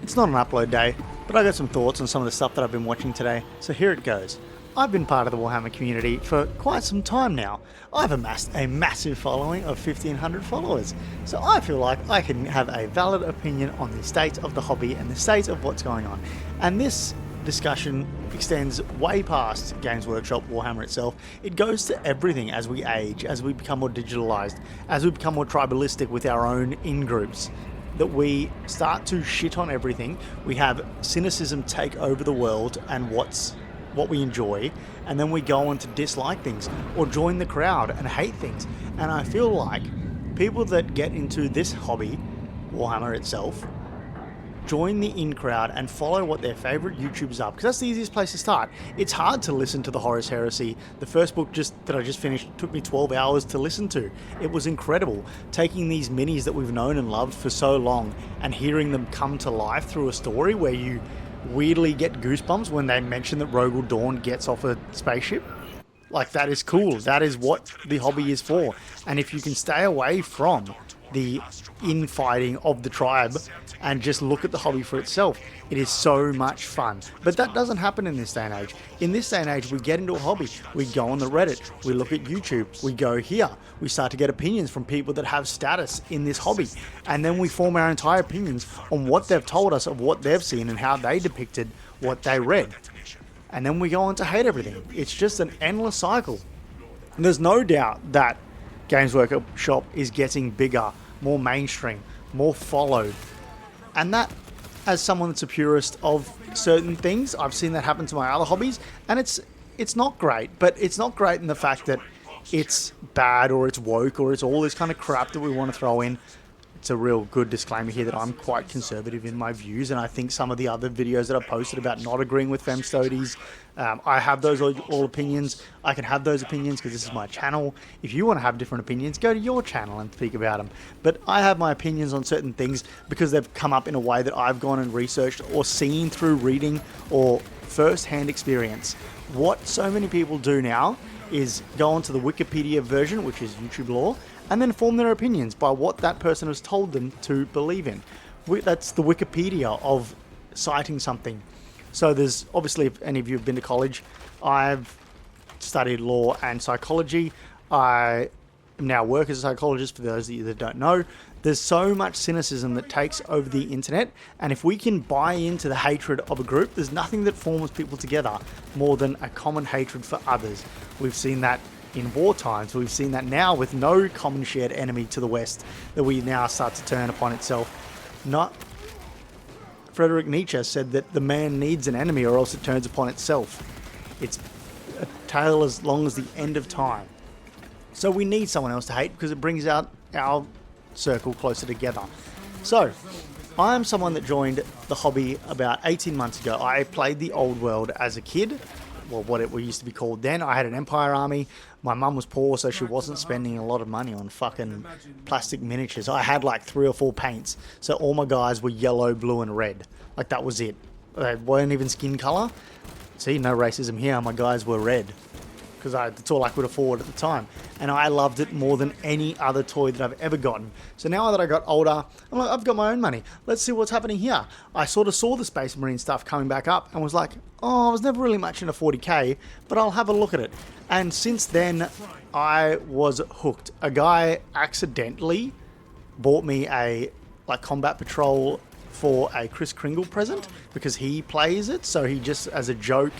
It's not an upload day, but I got some thoughts on some of the stuff that I've been watching today, so here it goes. I've been part of the Warhammer community for quite some time now. I've amassed a massive following of 1,500 followers, so I feel like I can have a valid opinion on the state of the hobby and the state of what's going on. And this discussion extends way past Games Workshop Warhammer itself. It goes to everything as we age, as we become more digitalized, as we become more tribalistic with our own in-groups, that we start to shit on everything. We have cynicism take over the world and what we enjoy, and then we go on to dislike things or join the crowd and hate things. And I feel like people that get into this hobby, Warhammer itself, join the in crowd and follow what their favorite YouTubers are, because that's the easiest place to start. It's hard to listen to the Horus Heresy. The first book that I just finished took me 12 hours to listen to. It was incredible, taking these minis that we've known and loved for so long and hearing them come to life through a story where you weirdly get goosebumps when they mention that Rogel Dawn gets off a spaceship. Like, that is cool. That is what the hobby is for. And if you can stay away from the infighting of the tribe and just look at the hobby for itself, it is so much fun. But that doesn't happen in this day and age. In this day and age, we get into a hobby, we go on the Reddit, we look at YouTube, we go here, we start to get opinions from people that have status in this hobby, and then we form our entire opinions on what they've told us of what they've seen and how they depicted what they read. And then we go on to hate everything. It's just an endless cycle. And there's no doubt that Games Workshop is getting bigger, more mainstream, more followed. And that, as someone that's a purist of certain things, I've seen that happen to my other hobbies, and it's not great. But it's not great in the fact that it's bad or it's woke or it's all this kind of crap that we want to throw in. It's a real good disclaimer here that I'm quite conservative in my views, and I think some of the other videos that I've posted about not agreeing with fem studies, I have those all opinions. I can have those opinions because this is my channel. If you want to have different opinions, go to your channel and speak about them. But I have my opinions on certain things because they've come up in a way that I've gone and researched or seen through reading or first-hand experience. What so many people do now is go onto the Wikipedia version, which is YouTube lore, and then form their opinions by what that person has told them to believe in. That's the Wikipedia of citing something. So there's, obviously, if any of you have been to college, I've studied law and psychology. I now work as a psychologist, for those of you that don't know. There's so much cynicism that takes over the internet, and if we can buy into the hatred of a group, there's nothing that forms people together more than a common hatred for others. We've seen that in war times. We've seen that now with no common shared enemy to the West, that we now start to turn upon itself. Not Friedrich Nietzsche said that the man needs an enemy or else it turns upon itself. It's a tale as long as the end of time. So we need someone else to hate because it brings out our circle closer together. So I am someone that joined the hobby about 18 months ago. I played the old world as a kid. Well, what it used to be called then. I had an Empire army. My mum was poor, so she wasn't spending a lot of money on fucking plastic miniatures. I had like 3 or 4 paints, so all my guys were yellow, blue, and red. Like, that was it. They weren't even skin color. See, no racism here. My guys were red, because that's all I could afford at the time. And I loved it more than any other toy that I've ever gotten. So now that I got older, I'm like, I've got my own money. Let's see what's happening here. I sort of saw the Space Marine stuff coming back up and was like, oh, I was never really much into 40k, but I'll have a look at it. And since then, I was hooked. A guy accidentally bought me a combat patrol for a Chris Kringle present because he plays it. So he just, as a joke,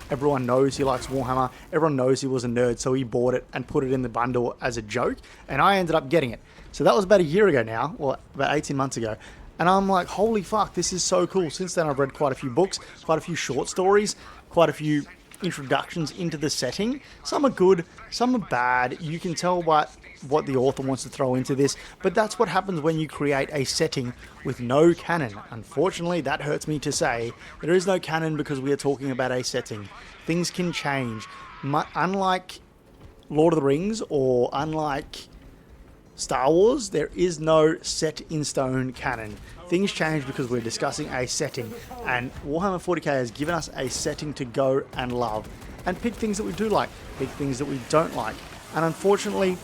everyone knows he likes Warhammer. Everyone knows he was a nerd, so he bought it and put it in the bundle as a joke, and I ended up getting it. So that was about a year ago now, or about 18 months ago. And I'm like, holy fuck, this is so cool. Since then, I've read quite a few books, quite a few short stories, quite a few introductions into the setting. Some are good, some are bad. You can tell what the author wants to throw into this, but that's what happens when you create a setting with no canon. Unfortunately, that hurts me to say. There is no canon because we are talking about a setting. Things can change. Unlike Lord of the Rings or unlike Star Wars, there is no set in stone canon. Things change because we're discussing a setting, and Warhammer 40k has given us a setting to go and love and pick things that we do like, pick things that we don't like. And unfortunately,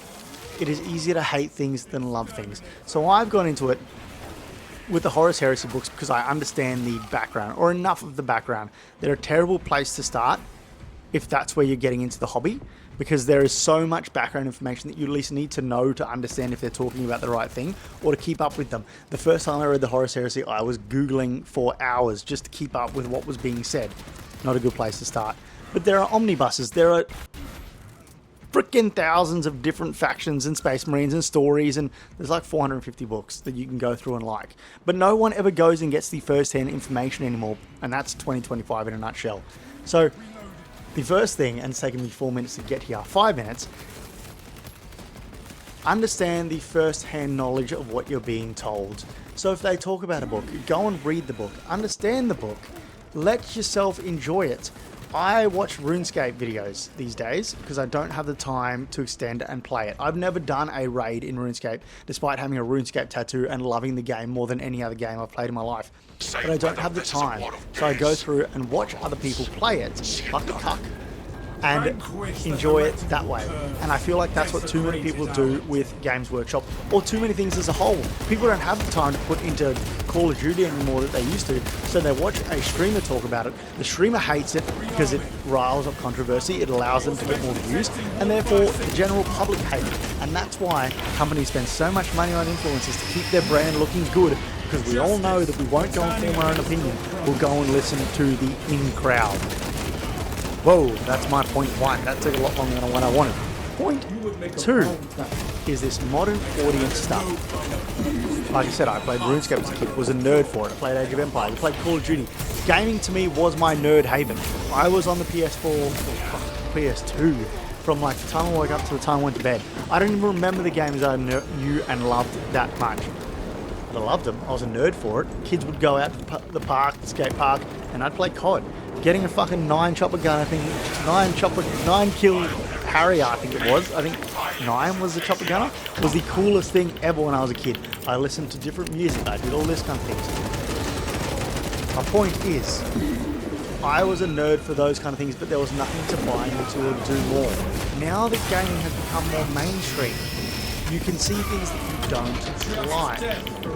it is easier to hate things than love things. So I've gone into it with the Horus Heresy books, because I understand the background, or enough of the background, they're a terrible place to start if that's where you're getting into the hobby, because there is so much background information that you at least need to know to understand if they're talking about the right thing or to keep up with them. The first time I read the Horus Heresy, I was Googling for hours just to keep up with what was being said. Not a good place to start. But there are omnibuses, there are freaking thousands of different factions and Space Marines and stories, and there's like 450 books that you can go through and like. But no one ever goes and gets the first-hand information anymore, and that's 2025 in a nutshell. So the first thing, and it's taken me 4 minutes to get here, 5 minutes, understand the first-hand knowledge of what you're being told. So if they talk about a book, go and read the book, understand the book, let yourself enjoy it. I watch RuneScape videos these days because I don't have the time to extend and play it. I've never done a raid in RuneScape, despite having a RuneScape tattoo and loving the game more than any other game I've played in my life. But I don't have the time, so I go through and watch other people play it, and enjoy it that way. And I feel like that's what too many people do with Games Workshop, or too many things as a whole. People don't have the time to put into Call of Duty anymore that they used to, so they watch a streamer talk about it. The streamer hates it because it riles up controversy, it allows them to get more views, and therefore the general public hate it. And that's why companies spend so much money on influencers to keep their brand looking good, because we all know that we won't go and form our own opinion, we'll go and listen to the in-crowd. Whoa, that's my point one. That took a lot longer than what I wanted. Point two is this modern audience stuff. Like I said, I played RuneScape as a kid, was a nerd for it. I played Age of Empires, I played Call of Duty. Gaming to me was my nerd haven. I was on the PS4, or PS2, from like the time I woke up to the time I went to bed. I don't even remember the games I knew and loved that much. But I loved them. I was a nerd for it. Kids would go out to the park, the skate park, and I'd play COD. Getting a fucking 9-chopper gun, I think, 9-kill Harrier, I think it was. I think 9 was the chopper gunner. Was the coolest thing ever when I was a kid. I listened to different music, I did all this kind of things. My point is, I was a nerd for those kind of things, but there was nothing to buy into or do more. Now that gaming has become more mainstream, you can see things that you don't like.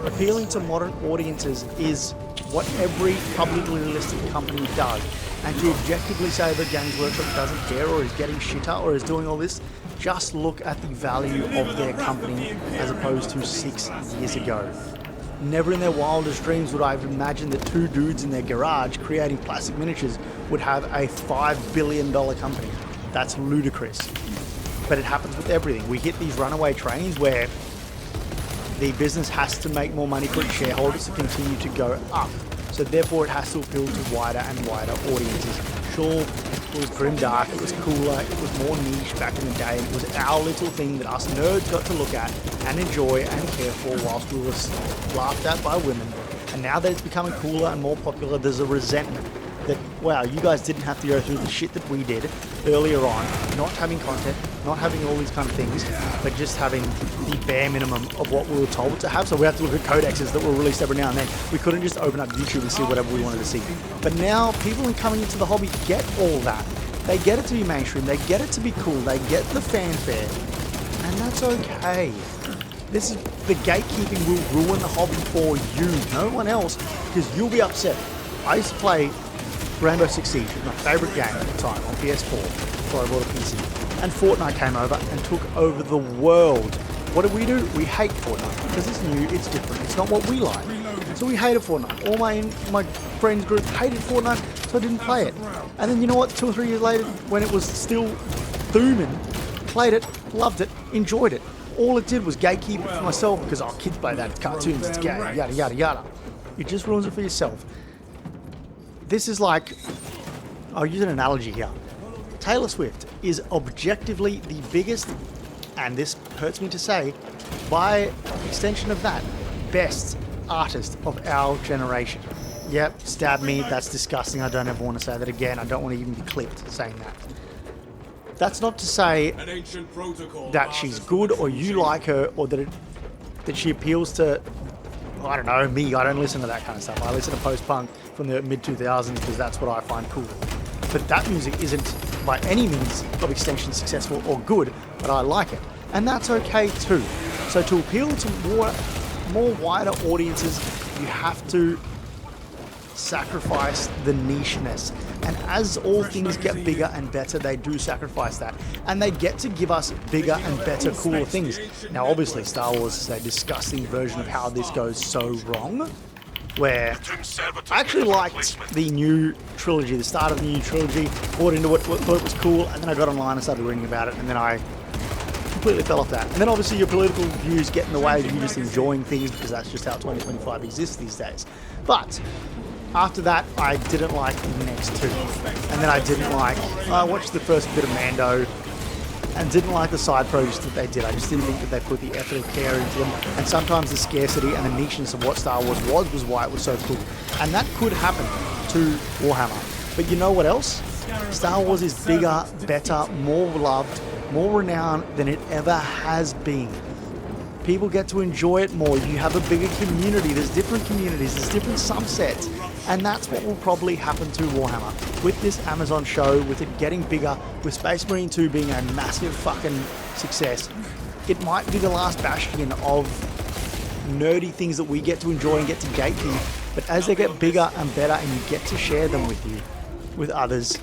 Appealing to modern audiences is what every publicly listed company does. And to objectively say that Games Workshop doesn't care or is getting shitter or is doing all this, just look at the value of their company as opposed to 6 years ago. Never in their wildest dreams would I have imagined that two dudes in their garage creating plastic miniatures would have a $5 billion company. That's ludicrous. But it happens with everything. We hit these runaway trains where the business has to make more money for its shareholders to continue to go up. So therefore it has to appeal to wider and wider audiences. Sure, it was grimdark, it was cooler, it was more niche back in the day. It was our little thing that us nerds got to look at and enjoy and care for whilst we were laughed at by women. And now that it's becoming cooler and more popular, there's a resentment that, wow, you guys didn't have to go through the shit that we did earlier on, not having content, not having all these kind of things, but just having the bare minimum of what we were told to have. So we have to look at codexes that were released every now and then. We couldn't just open up YouTube and see whatever we wanted to see. But now people coming into the hobby get all that. They get it to be mainstream, they get it to be cool, they get the fanfare, and that's okay. This is the gatekeeping will ruin the hobby for you, no one else, because you'll be upset. I used to play Rainbow Six Siege was my favourite game at the time on PS4 before I bought a PC. And Fortnite came over and took over the world. What did? We hate Fortnite because it's new, it's different, it's not what we like. So we hated Fortnite. All my friends group hated Fortnite, so I didn't play it. And then you know what? 2 or 3 years later, when it was still booming, played it, loved it, enjoyed it. All it did was gatekeep it for myself because, oh, kids play that, it's cartoons, it's gay, yada, yada, yada. It just ruins it for yourself. This is like, I'll use an analogy here. Taylor Swift is objectively the biggest, and this hurts me to say, by extension of that, best artist of our generation. Yep, stab me, that's disgusting, I don't ever want to say that again, I don't want to even be clipped saying that. That's not to say that she's good or you like her or that she appeals to, I don't know, me. I don't listen to that kind of stuff. I listen to post-punk from the mid-2000s because that's what I find cool. But that music isn't by any means of extension successful or good, but I like it. And that's okay too. So to appeal to more wider audiences, You have to sacrifice the nicheness, and as all things get bigger and better, they do sacrifice that, and they get to give us bigger and better, cooler things. Now obviously Star Wars is a disgusting version of how this goes so wrong, where I actually liked the new trilogy, the start of the new trilogy, bought into it, thought it was cool, and then I got online and started reading about it, and then I completely fell off that. And then obviously your political views get in the way of you just enjoying things, because that's just how 2025 exists these days. But after that, I didn't like the next two. And then I watched the first bit of Mando, and didn't like the side projects that they did. I just didn't think that they put the effort and care into them. And sometimes the scarcity and the nicheness of what Star Wars was why it was so cool. And that could happen to Warhammer. But you know what else? Star Wars is bigger, better, more loved, more renowned than it ever has been. People get to enjoy it more. You have a bigger community. There's different communities. There's different subsets. And that's what will probably happen to Warhammer. With this Amazon show, with it getting bigger, with Space Marine 2 being a massive fucking success, it might be the last bastion of nerdy things that we get to enjoy and get to gatekeep. But as they get bigger and better and you get to share them with others,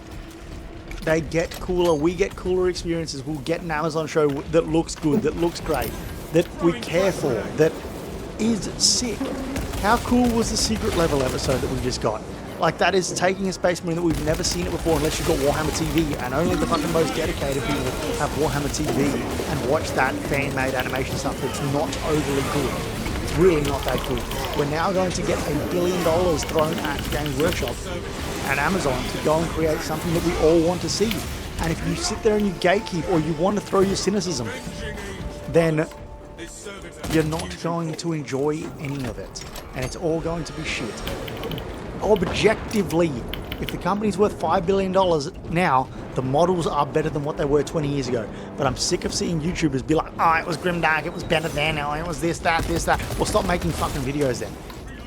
they get cooler. We get cooler experiences. We'll get an Amazon show that looks good, that looks great, that we care for, that is sick. How cool was the secret level episode that we just got? Like, that is taking a Space Marine that we've never seen it before unless you've got Warhammer TV, and only the fucking most dedicated people have Warhammer TV and watch that fan-made animation stuff that's not overly good. It's really not that good. We're now going to get $1 billion thrown at Games Workshop and Amazon to go and create something that we all want to see. And if you sit there and you gatekeep, or you want to throw your cynicism, then you're not going to enjoy any of it, and it's all going to be shit. Objectively, if the company's worth $5 billion now, the models are better than what they were 20 years ago. But I'm sick of seeing YouTubers be like, oh, it was grimdark, it was better then, oh, it was this, that. Well, stop making fucking videos then.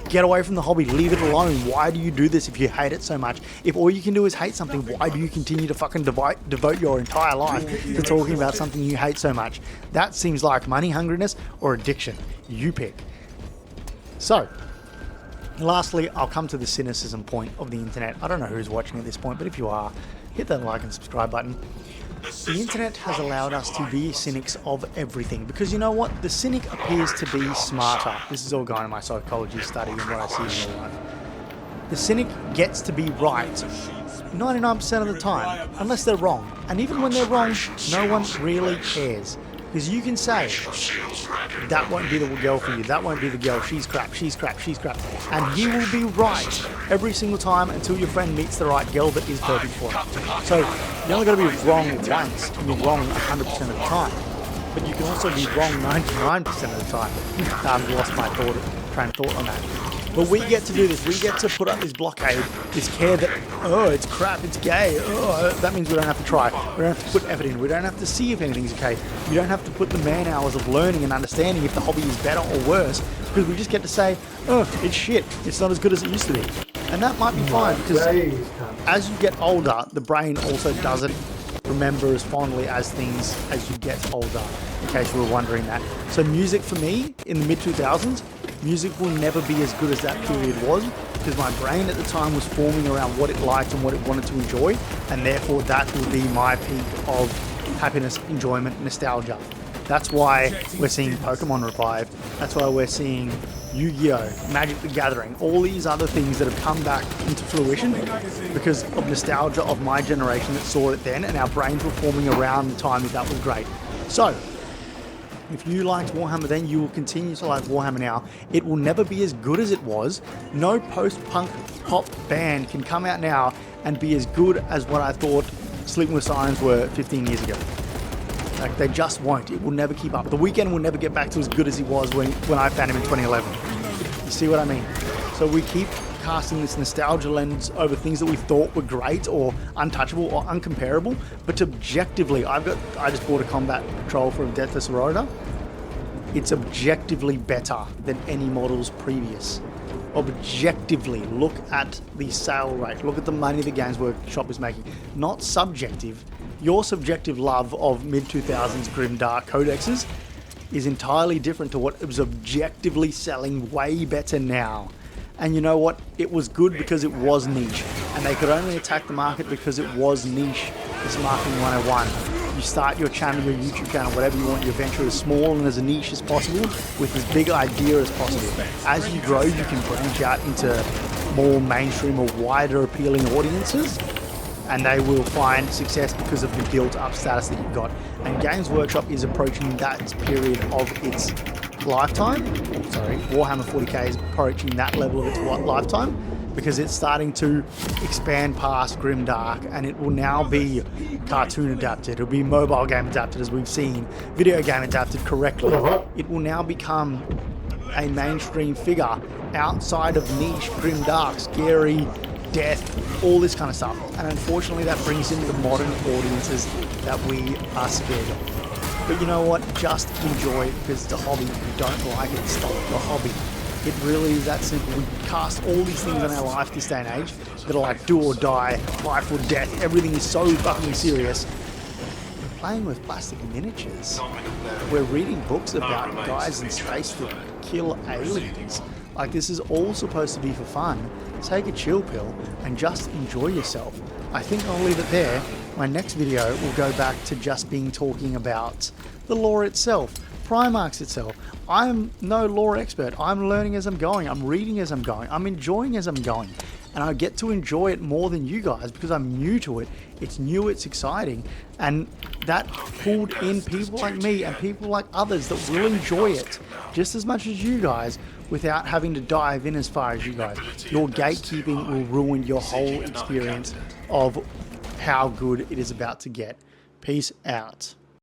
Get away from the hobby, leave it alone. Why do you do this if you hate it so much? If all you can do is hate something, why do you continue to fucking devote your entire life to talking about something you hate so much? That seems like money hungriness or addiction. You pick. So, lastly, I'll come to the cynicism point of the internet. I don't know who's watching at this point, but if you are, hit that like and subscribe button. The internet has allowed us to be cynics of everything, because you know what? The cynic appears to be smarter. This is all going to my psychology study and what I see in real life. The cynic gets to be right 99% of the time, unless they're wrong. And even when they're wrong, no one really cares. Because you can say, that won't be the girl for you, that won't be the girl, she's crap, she's crap, she's crap. And you will be right every single time until your friend meets the right girl that is perfect for her. So, you only got to be wrong once, and you're wrong 100% of the time. But you can also be wrong 99% of the time. I've lost my train of thought on that. But we get to do this. We get to put up this blockade, this care that, oh, it's crap, it's gay. Oh, that means we don't have to try. We don't have to put effort in. We don't have to see if anything's okay. We don't have to put the man hours of learning and understanding if the hobby is better or worse, because we just get to say, oh, it's shit. It's not as good as it used to be. And that might be fine, because as you get older, the brain also doesn't remember as fondly as things as you get older, in case you were wondering that. So music for me, in the mid-2000s, music will never be as good as that period was, because my brain at the time was forming around what it liked and what it wanted to enjoy, and therefore that will be my peak of happiness, enjoyment, nostalgia. That's why we're seeing Pokemon revive. That's why we're seeing Yu-Gi-Oh!, Magic the Gathering, all these other things that have come back into fruition because of nostalgia of my generation that saw it then, and our brains were forming around the time that was great. So, if you liked Warhammer then, you will continue to like Warhammer now. It will never be as good as it was. No post-punk pop band can come out now and be as good as what I thought Sleeping with Sirens were 15 years ago. Like, they just won't. It will never keep up. The Weeknd will never get back to as good as he was when I found him in 2011. You see what I mean? So we keep casting this nostalgia lens over things that we thought were great or untouchable or uncomparable, but objectively, I just bought a combat patrol from Deathless Aurora. It's objectively better than any models previous. Objectively, look at the sale rate, look at the money the Games Workshop is making. Not subjective. Your subjective love of mid-2000s grimdark codexes is entirely different to what is objectively selling way better now. And you know what? It was good because it was niche. And they could only attack the market because it was niche. It's marketing 101. You start your channel, your YouTube channel, whatever you want, you venture as small and as a niche as possible with as big idea as possible. As you grow, you can branch out into more mainstream or wider appealing audiences, and they will find success because of the built up status that you've got. And Games Workshop is approaching that period of its lifetime. Sorry, Warhammer 40k is approaching that level of its lifetime because it's starting to expand past grimdark, and it will now be cartoon adapted, it'll be mobile game adapted as we've seen, video game adapted correctly. It will now become a mainstream figure outside of niche, grimdark, scary, death, all this kind of stuff. And unfortunately that brings in the modern audiences that we are scared of. But you know what? Just enjoy it because it's a hobby. If you don't like it, stop the hobby. It really is that simple. We cast all these things in our life this day and age that are like do or die, life or death. Everything is so fucking serious. We're playing with plastic miniatures. We're reading books about guys in space that kill aliens. Like, this is all supposed to be for fun. Take a chill pill and just enjoy yourself. I think I'll leave it there. My next video will go back to just talking about the lore itself, Primarchs itself. I'm no lore expert. I'm learning as I'm going. I'm reading as I'm going. I'm enjoying as I'm going. And I get to enjoy it more than you guys because I'm new to it. It's new, it's exciting. And that pulled in people like me and people like others that will enjoy it just as much as you guys without having to dive in as far as you guys. Your gatekeeping will ruin your whole experience of how good it is about to get. Peace out.